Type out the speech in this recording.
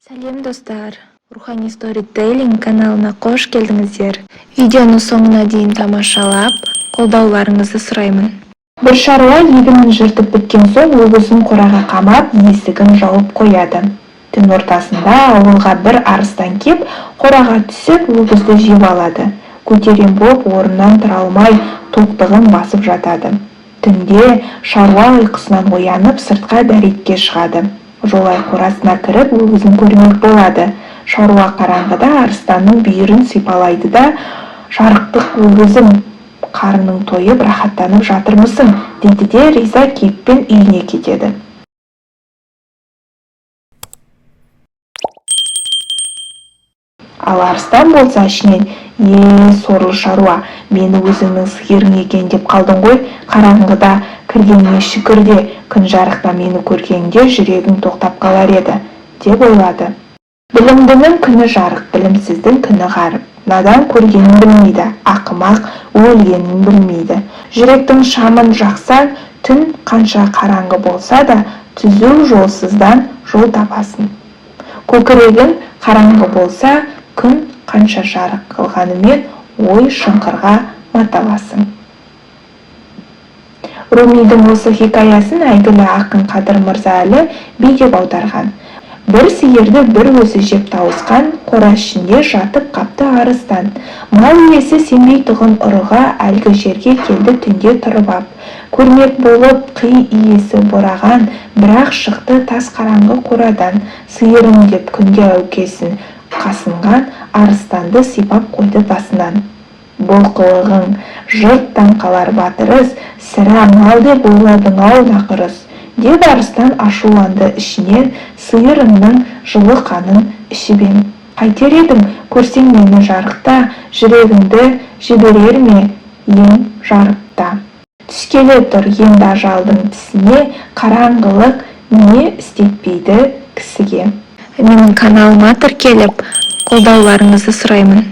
Сәлем достар, Рухани Storytelling каналына қош келдіңіздер. Видеоны соңына дейін тамашалап, қолдауларыңызды сұраймын. Бір шаруа егінін жыртып біткен соң өгізін қораға қамап, есігін жауып қояды. Түн ортасында ауылға бір арыстан кеп, қораға түсіп, өгізді жеп алады. Көтерем боп, орнынан тұра алмай, тоқтығын басып жатады. Түнде шаруа ұйқысынан оянып, сыртқа дәретке шығады. Жолай қорасына кіріп, өгізін көрмек болады. Шаруа қараңғыда арыстанның бүйірін сипалайды да, жарықтық өгізім, қарының тойып, рахаттанып жатырмысың, дейді де риза кейіппен үйіне кетеді. Ал арыстан болса ішінен, сорлы шаруа, мені өзіңнің сиырың екен деп қалдың ғой, қараңғыда кіргеніңе шүкір де, күн жарықта мені көргенде жүрегің тоқтап қалар еді, деп ойлады. Білімдінің күні жарық, білімсіздің күні ғарып. Надан көргенін білмейді, ақымақ өлгенін білмейді. Жүректің шамын жақсаң, түн қанша қараңғы болса да, түзу жолсыздан жол тапасың. Көкірегің қараңғы болса, күн қанша жарық қылғанымен ой шұңқырға маталасың. Румидің осы хикаясын әйгілі ақын Қадыр Мырза Әлі би деп аударған. Бір сиырды бір өзі жеп тауысқан, қора ішінде жатып қапты арыстан. Мал иесі сенбей тұғын ұрыға, әлгі жерге келді түнде тұрып ап. Көрмек болып қи иесі бораған, бірақ шықты тас қараңғы қорадан. Сиырым деп күнде әукесін қасынған, арыстанды сипап қойды басынан. Бұл қылығың жұрттан қалар батырыз, сірә мал деп ойладың ау нақырыз, деп арыстан ашуланды ішінен, сиырымның жылы қанын ішіп ем. Қайтер едім, көрсең мені жарықта, жүрегіңді жіберер ме ең жарықта. Түскелі тұр енді ажалдың тісіне, қараңғылық не істетпейді кісіге. Менің каналыма тіркеліп, қолдауларыңызды сұраймын.